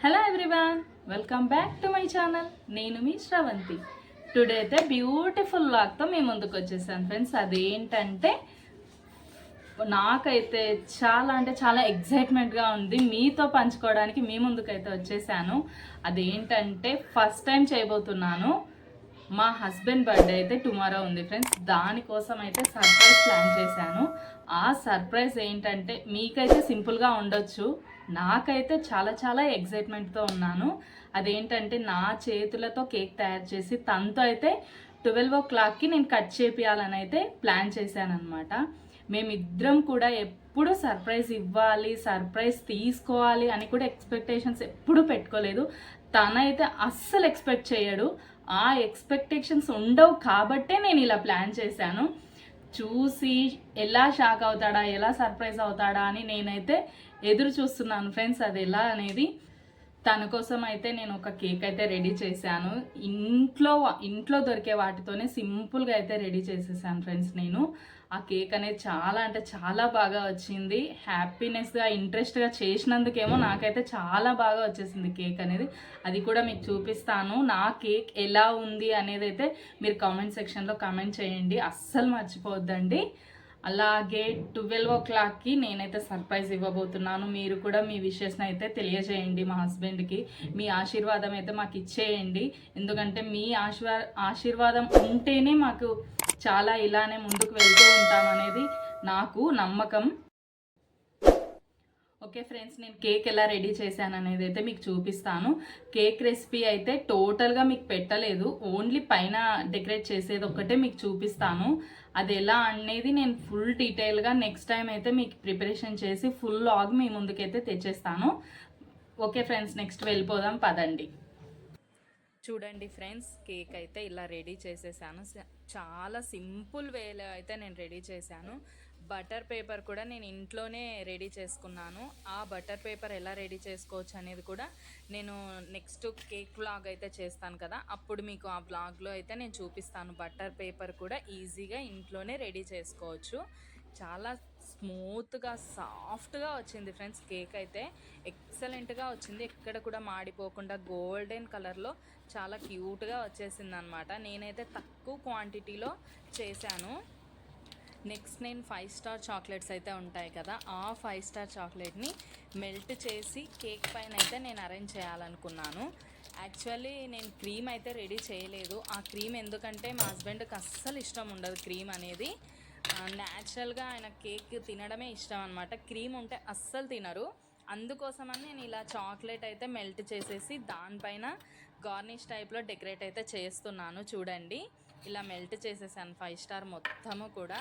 Hello everyone, welcome back to my channel. నేను మీ Sravanthi. Today అయితే beautiful వ్లాగ్తో మీ ముందుకు వచ్చేసాను ఫ్రెండ్స్. అదేంటంటే నాకైతే చాలా ఎగ్జైట్మెంట్గా ఉంది మీతో పంచుకోవడానికి మీ ముందుకైతే వచ్చేసాను. అదేంటంటే ఫస్ట్ టైం చేయబోతున్నాను. మా హస్బెండ్ బర్త్డే అయితే టుమారో ఉంది ఫ్రెండ్స్. దానికోసం అయితే సర్ప్రైజ్ ప్లాన్ చేశాను. ఆ సర్ప్రైజ్ ఏంటంటే మీకైతే సింపుల్గా ఉండొచ్చు, నాకైతే చాలా ఎగ్జైట్మెంట్తో ఉన్నాను. అదేంటంటే నా చేతులతో కేక్ తయారు చేసి తనతో అయితే 12 o'clockకి నేను కట్ చేపియాలని అయితే ప్లాన్ చేశాను అనమాట. మేమిద్దరం కూడా ఎప్పుడు సర్ప్రైజ్ ఇవ్వాలి, సర్ప్రైజ్ తీసుకోవాలి అని కూడా ఎక్స్పెక్టేషన్స్ ఎప్పుడు పెట్టుకోలేదు. తనైతే అస్సలు ఎక్స్పెక్ట్ చేయడు. ఆ ఎక్స్పెక్టేషన్స్ ఉండవు కాబట్టే నేను ఇలా ప్లాన్ చేశాను. చూసి ఎలా షాక్ అవుతాడా, ఎలా సర్ప్రైజ్ అవుతాడా అని నేనైతే ఎదురు చూస్తున్నాను ఫ్రెండ్స్. అది ఎలా అనేది తన కోసం అయితే నేను ఒక కేక్ అయితే రెడీ చేశాను. ఇంట్లో దొరికే వాటితోనే సింపుల్గా అయితే రెడీ చేసేసాను ఫ్రెండ్స్. నేను ఆ కేక్ అనేది చాలా బాగా వచ్చింది. హ్యాపీనెస్గా ఇంట్రెస్ట్గా చేసినందుకేమో నాకైతే చాలా బాగా వచ్చేసింది కేక్ అనేది. అది కూడా మీకు చూపిస్తాను. నా కేక్ ఎలా ఉంది అనేది అయితే మీరు కామెంట్ సెక్షన్లో కామెంట్ చేయండి, అస్సలు మర్చిపోవద్దండి. అలాగే 12 o'clockకి నేనైతే సర్ప్రైజ్ ఇవ్వబోతున్నాను. మీరు కూడా మీ విషెస్ని అయితే తెలియజేయండి మా హస్బెండ్కి. మీ ఆశీర్వాదం అయితే మాకు ఇచ్చేయండి. ఎందుకంటే మీ ఆశీర్వాదం ఉంటేనే మాకు చాలా ఇలానే ముందుకు వెళ్తూ ఉంటామనేది నాకు నమ్మకం. ఓకే ఫ్రెండ్స్, నేను కేక్ ఎలా రెడీ చేశాను అనేది అయితే మీకు చూపిస్తాను. కేక్ రెసిపీ అయితే టోటల్గా మీకు పెట్టలేదు, ఓన్లీ పైన డెకరేట్ చేసేది ఒక్కటే మీకు చూపిస్తాను. అది ఎలా అనేది నేను ఫుల్ డీటెయిల్గా నెక్స్ట్ టైం అయితే మీకు ప్రిపరేషన్ చేసి ఫుల్ లాగ్ మీ ముందుకైతే తెచ్చేస్తాను. ఓకే ఫ్రెండ్స్, నెక్స్ట్ వెళ్ళిపోదాం పదండి. చూడండి ఫ్రెండ్స్, కేక్ అయితే ఇలా రెడీ చేసేసాను. చాలా సింపుల్ వేలో అయితే నేను రెడీ చేశాను. బటర్ పేపర్ కూడా నేను ఇంట్లోనే రెడీ చేసుకున్నాను. ఆ బటర్ పేపర్ ఎలా రెడీ చేసుకోవచ్చు అనేది కూడా నేను నెక్స్ట్ కేక్ వ్లాగ్ అయితే చేస్తాను కదా, అప్పుడు మీకు ఆ వ్లాగ్లో అయితే నేను చూపిస్తాను. బటర్ పేపర్ కూడా ఈజీగా ఇంట్లోనే రెడీ చేసుకోవచ్చు. చాలా స్మూత్గా సాఫ్ట్గా వచ్చింది ఫ్రెండ్స్. కేక్ అయితే ఎక్సలెంట్గా వచ్చింది, ఎక్కడ కూడా మాడిపోకుండా గోల్డెన్ కలర్లో చాలా క్యూట్గా వచ్చేసింది అనమాట. నేనైతే తక్కువ క్వాంటిటీలో చేశాను. నెక్స్ట్ నేను 5 స్టార్ చాక్లెట్స్ అయితే ఉంటాయి కదా, ఆ 5 స్టార్ చాక్లెట్ని మెల్ట్ చేసి కేక్ పైన అయితే నేను అరేంజ్ చేయాలనుకున్నాను. యాక్చువల్లీ నేను క్రీమ్ అయితే రెడీ చేయలేదు. ఆ క్రీమ్ ఎందుకంటే మా హస్బెండ్కి అస్సలు ఇష్టం ఉండదు క్రీమ్ అనేది. న్యాచురల్గా ఆయన కేక్ తినడమే ఇష్టం అనమాట, క్రీమ్ ఉంటే అస్సలు తినరు. అందుకోసమని నేను ఇలా చాక్లెట్ అయితే మెల్ట్ చేసేసి దానిపైన గార్నిష్ టైప్లో డెకరేట్ అయితే చేస్తున్నాను. చూడండి, ఇలా మెల్ట్ చేసేసాను 5 స్టార్ మొత్తము కూడా.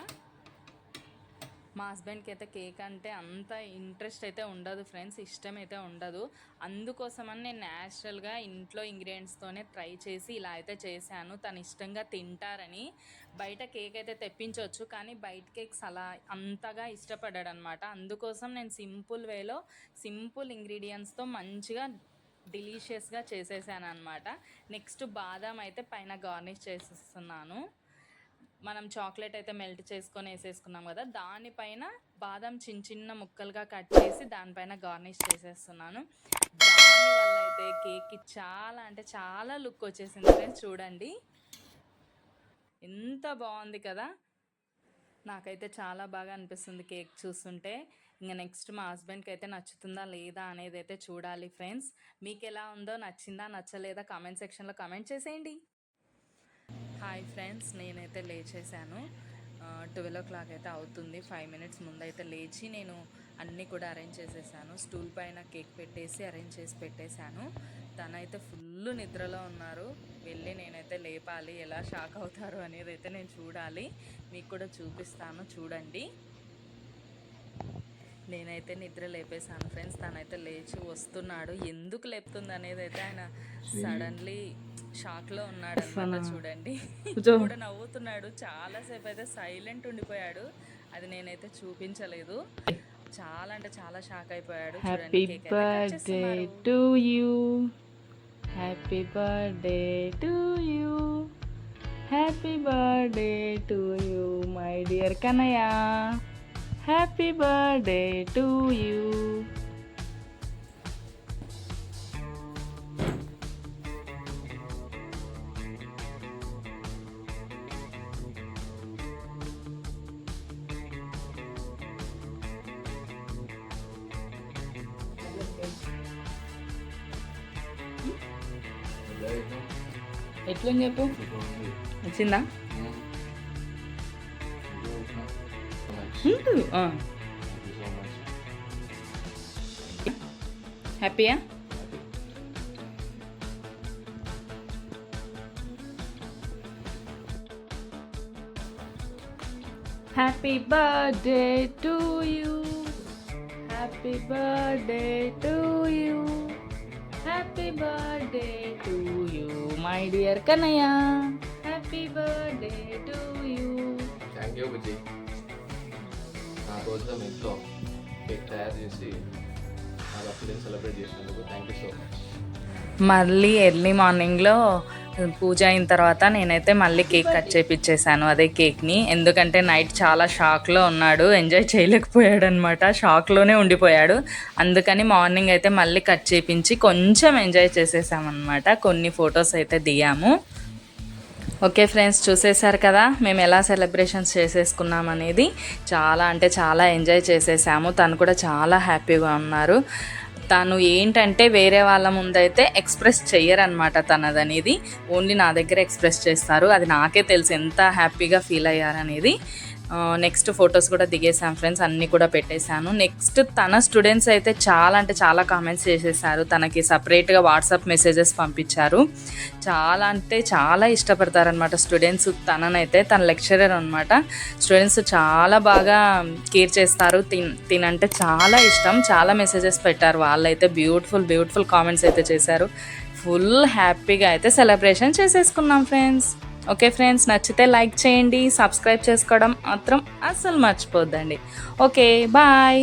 మా హస్బెండ్కి అయితే కేక్ అంటే అంత ఇంట్రెస్ట్ అయితే ఉండదు ఫ్రెండ్స్, ఇష్టం అయితే ఉండదు. అందుకోసమని నేను న్యాచురల్గా ఇంట్లో ఇంగ్రీడియంట్స్తోనే ట్రై చేసి ఇలా అయితే చేశాను. తను ఇష్టంగా తింటారని. బయట కేక్ అయితే తెప్పించవచ్చు, కానీ బయట కేక్స్ అలా అంతగా ఇష్టపడ్డాడు అనమాట. అందుకోసం నేను సింపుల్ వేలో సింపుల్ ఇంగ్రీడియంట్స్తో మంచిగా డెలీషియస్గా చేసేసాను అనమాట. నెక్స్ట్ బాదాం అయితే పైన గార్నిష్ చేసేస్తున్నాను. మనం చాక్లెట్ అయితే మెల్ట్ చేసుకొని వేసేసుకున్నాం కదా, దానిపైన బాదం చిన్న ముక్కలుగా కట్ చేసి దానిపైన గార్నిష్ చేసేస్తున్నాను. దానివల్ల అయితే కేక్కి చాలా లుక్ వచ్చేసింది ఫ్రెండ్స్. చూడండి ఎంత బాగుంది కదా, నాకైతే చాలా బాగా అనిపిస్తుంది కేక్ చూస్తుంటే. ఇంకా నెక్స్ట్ మా హస్బెండ్కి అయితే నచ్చుతుందా లేదా అనేది అయితే చూడాలి ఫ్రెండ్స్. మీకు ఎలా ఉందో, నచ్చిందా నచ్చలేదా కామెంట్ సెక్షన్లో కామెంట్ చేసేయండి. హాయ్ ఫ్రెండ్స్, నేనైతే లేచేసాను. 12 o'clock అయితే అవుతుంది. 5 minutes ముందైతే లేచి నేను అన్నీ కూడా అరేంజ్ చేసేసాను. స్టూల్ పైన కేక్ పెట్టేసి అరేంజ్ చేసి పెట్టేశాను. తనైతే ఫుల్ నిద్రలో ఉన్నారు. వెళ్ళి నేనైతే లేపాలి, ఎలా షాక్ అవుతారు అనేది అయితే నేను చూడాలి, మీకు కూడా చూపిస్తాను. చూడండి, నేనైతే నిద్ర లేపేశాను ఫ్రెండ్స్. తనైతే లేచి వస్తున్నాడు. ఎందుకు లేపుతుంది అనేది అయితే ఆయన సడన్లీ షాక్లో ఉన్నాడు అనమాట. చూడండి, కూడా నవ్వుతున్నాడు. చాలాసేపు అయితే సైలెంట్ ఉండిపోయాడు, అది నేనైతే చూపించలేదు. చాలా షాక్ అయిపోయాడు. Happy birthday to you, happy birthday to you, happy birthday to you my dear Kannayya, happy birthday to you. ఎట్లని చెప్పు, వచ్చిందా? ఉండు. హ్యాపీయా? Happy birthday to you, happy birthday to you, happy birthday to you my dear Kannayya, happy birthday to you. Thank you Bujji, నా కోసం ఇంట్లో cake తయారు చేసి నా బర్త్డే సెలబ్రేట్ చేసినందుకు థ్యాంక్ యూ సో మచ్. మళ్ళీ ఎర్లీ మార్నింగ్లో పూజ అయిన తర్వాత నేనైతే మళ్ళీ కేక్ కట్ చేయించేసాను, అదే కేక్ని. ఎందుకంటే నైట్ చాలా షాక్లో ఉన్నాడు, ఎంజాయ్ చేయలేకపోయాడు అనమాట, షాక్లోనే ఉండిపోయాడు. అందుకని మార్నింగ్ అయితే మళ్ళీ కట్ చేయించి కొంచెం ఎంజాయ్ చేసేసామన్నమాట. కొన్ని ఫొటోస్ అయితే దిగాము. ఓకే ఫ్రెండ్స్, చూసేశారు కదా మేము ఎలా సెలబ్రేషన్స్ చేసేసుకున్నాం అనేది. చాలా అంటే చాలా ఎంజాయ్ చేసేసాము. తను కూడా చాలా హ్యాపీగా ఉన్నారు. తను ఏంటంటే వేరే వాళ్ళ ముందైతే ఎక్స్ప్రెస్ చెయ్యరనమాట తనదనేది, ఓన్లీ నా దగ్గర ఎక్స్ప్రెస్ చేస్తారు. అది నాకే తెలుసు ఎంత హ్యాపీగా ఫీల్ అయ్యారనేది. నెక్స్ట్ ఫొటోస్ కూడా దిగేసాం ఫ్రెండ్స్, అన్నీ కూడా పెట్టేశాను. నెక్స్ట్ తన స్టూడెంట్స్ అయితే చాలా అంటే చాలా కామెంట్స్ చేసేసారు, తనకి సపరేట్గా వాట్సాప్ మెసేజెస్ పంపించారు. చాలా అంటే చాలా ఇష్టపడతారనమాట స్టూడెంట్స్ తననైతే. తన లెక్చరర్ అనమాట. స్టూడెంట్స్ చాలా బాగా కేర్ చేస్తారు, తినంటే చాలా ఇష్టం. చాలా మెసేజెస్ పెట్టారు వాళ్ళైతే, బ్యూటిఫుల్ కామెంట్స్ అయితే చేశారు. ఫుల్ హ్యాపీగా అయితే సెలబ్రేషన్ చేసేసుకున్నాం ఫ్రెండ్స్. ఓకే ఫ్రెండ్స్, నచ్చితే లైక్ చేయండి, సబ్స్క్రైబ్ చేసుకోవడం మాత్రం అస్సలు మర్చిపోద్దండి. Okay bye.